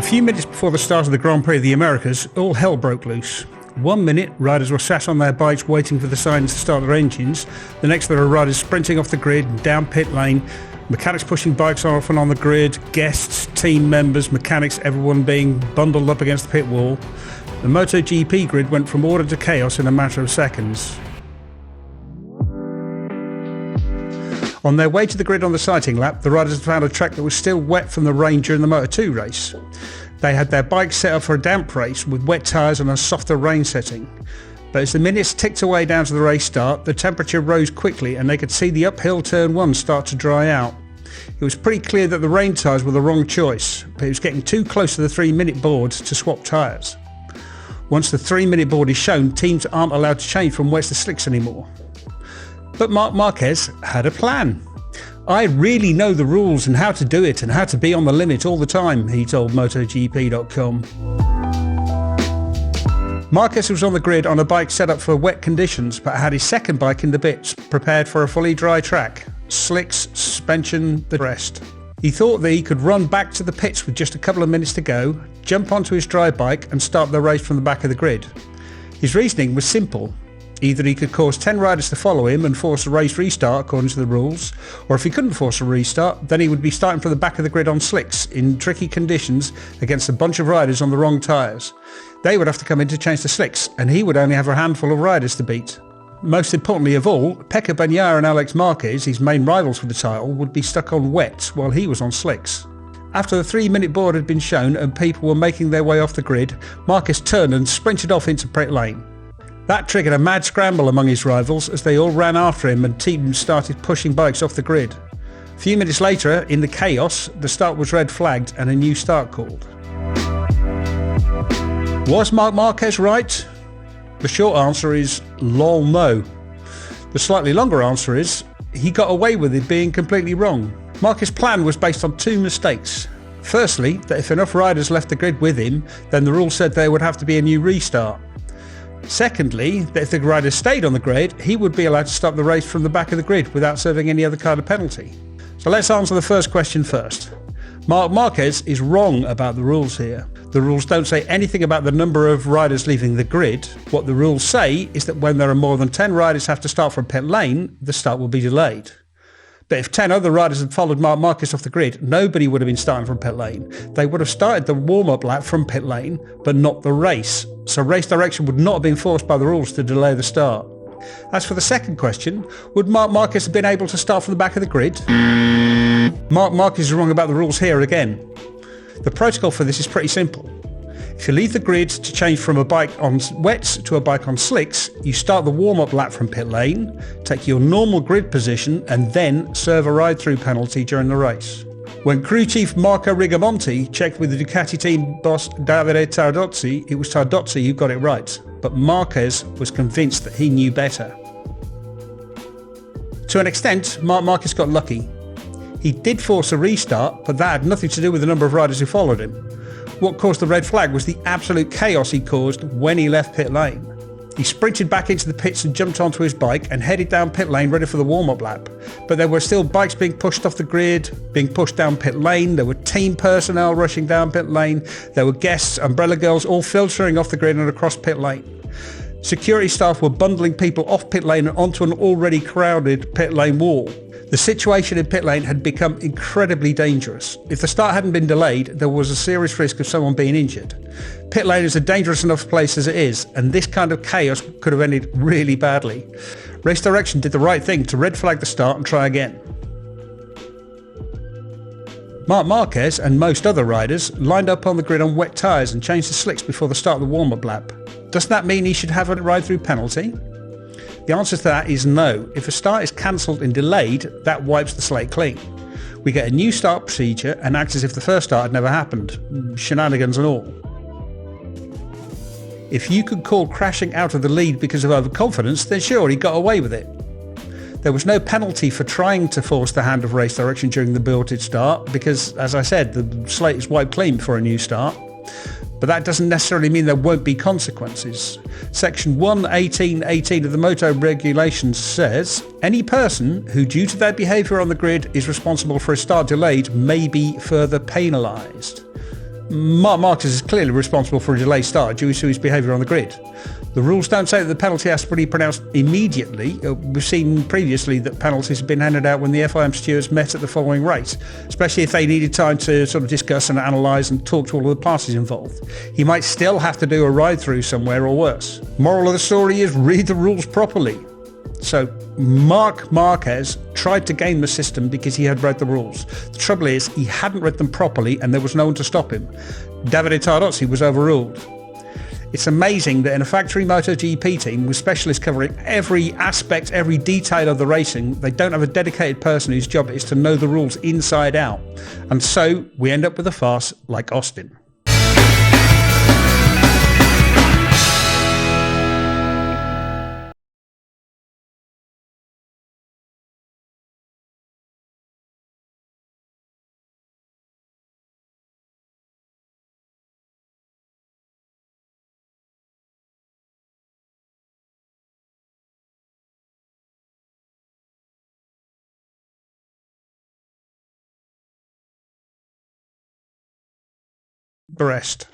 A few minutes before the start of the Grand Prix of the Americas, all hell broke loose. 1 minute, riders were sat on their bikes waiting for the signs to start their engines. The next, there were riders sprinting off the grid and down pit lane, mechanics pushing bikes off and on the grid, guests, team members, mechanics, everyone being bundled up against the pit wall. The MotoGP grid went from order to chaos in a matter of seconds. On their way to the grid on the sighting lap, the riders had found a track that was still wet from the rain during the Moto2 race. They had their bikes set up for a damp race with wet tyres and a softer rain setting. But as the minutes ticked away down to the race start, the temperature rose quickly and they could see the uphill turn 1 start to dry out. It was pretty clear that the rain tyres were the wrong choice, but it was getting too close to the 3-minute board to swap tyres. Once the 3-minute board is shown, teams aren't allowed to change from wets to slicks anymore. But Marc Marquez had a plan. "I really know the rules and how to do it and how to be on the limit all the time," he told MotoGP.com. Marquez was on the grid on a bike set up for wet conditions, but had his second bike in the bits, prepared for a fully dry track. Slicks, suspension, the rest. He thought that he could run back to the pits with just a couple of minutes to go, jump onto his dry bike and start the race from the back of the grid. His reasoning was simple. Either he could cause 10 riders to follow him and force a race restart according to the rules, or if he couldn't force a restart, then he would be starting from the back of the grid on slicks in tricky conditions against a bunch of riders on the wrong tyres. They would have to come in to change the slicks, and he would only have a handful of riders to beat. Most importantly of all, Pecco Bagnaia and Alex Marquez, his main rivals for the title, would be stuck on wets while he was on slicks. After the 3-minute board had been shown and people were making their way off the grid, Marquez turned and sprinted off into pit lane. That triggered a mad scramble among his rivals as they all ran after him and teams started pushing bikes off the grid. A few minutes later, in the chaos, the start was red flagged and a new start called. Was Marc Marquez right? The short answer is lol no. The slightly longer answer is he got away with it being completely wrong. Marquez's plan was based on 2 mistakes. Firstly, that if enough riders left the grid with him, then the rule said there would have to be a new restart. Secondly, that if the rider stayed on the grid, he would be allowed to stop the race from the back of the grid without serving any other kind of penalty. So let's answer the first question first. Marc Marquez is wrong about the rules here. The rules don't say anything about the number of riders leaving the grid. What the rules say is that when there are more than 10 riders have to start from pit lane, the start will be delayed. But if 10 other riders had followed Marc Marquez off the grid, nobody would have been starting from pit lane. They would have started the warm-up lap from pit lane, but not the race. So race direction would not have been forced by the rules to delay the start. As for the second question, would Marc Marquez have been able to start from the back of the grid? Marc Marquez is wrong about the rules here again. The protocol for this is pretty simple. If you leave the grid to change from a bike on wets to a bike on slicks, you start the warm-up lap from pit lane, take your normal grid position and then serve a ride-through penalty during the race. When crew chief Marco Rigamonti checked with the Ducati team boss Davide Tardozzi, it was Tardozzi who got it right, but Marquez was convinced that he knew better. To an extent, Marc Marquez got lucky. He did force a restart, but that had nothing to do with the number of riders who followed him. What caused the red flag was the absolute chaos he caused when he left pit lane. He sprinted back into the pits and jumped onto his bike and headed down pit lane ready for the warm-up lap. But there were still bikes being pushed off the grid, being pushed down pit lane, there were team personnel rushing down pit lane, there were guests, umbrella girls all filtering off the grid and across pit lane. Security staff were bundling people off pit lane and onto an already crowded pit lane wall. The situation in pit lane had become incredibly dangerous. If the start hadn't been delayed, there was a serious risk of someone being injured. Pit lane is a dangerous enough place as it is, and this kind of chaos could have ended really badly. Race direction did the right thing to red flag the start and try again. Marc Marquez and most other riders lined up on the grid on wet tyres and changed the slicks before the start of the warm-up lap. Doesn't that mean he should have a ride-through penalty? The answer to that is no. If a start is cancelled and delayed, that wipes the slate clean. We get a new start procedure and acts as if the first start had never happened, shenanigans and all. If you could call crashing out of the lead because of overconfidence, then sure, he got away with it. There was no penalty for trying to force the hand of race direction during the aborted start because, as I said, the slate is wiped clean for a new start. But that doesn't necessarily mean there won't be consequences. Section 1.18.18 of the Moto regulations says, any person who due to their behaviour on the grid is responsible for a start delayed may be further penalised. Marc Marquez is clearly responsible for a delayed start due to his behaviour on the grid. The rules don't say that the penalty has to be pronounced immediately. We've seen previously that penalties have been handed out when the FIM stewards met at the following race, especially if they needed time to sort of discuss and analyse and talk to all of the parties involved. He might still have to do a ride-through somewhere or worse. Moral of the story is read the rules properly. So Marc Marquez tried to game the system because he had read the rules. The trouble is he hadn't read them properly and there was no one to stop him. Davide Tardozzi was overruled. It's amazing that in a factory MotoGP team with specialists covering every aspect, every detail of the racing, they don't have a dedicated person whose job it is to know the rules inside out. And so we end up with a farce like Austin. Brest.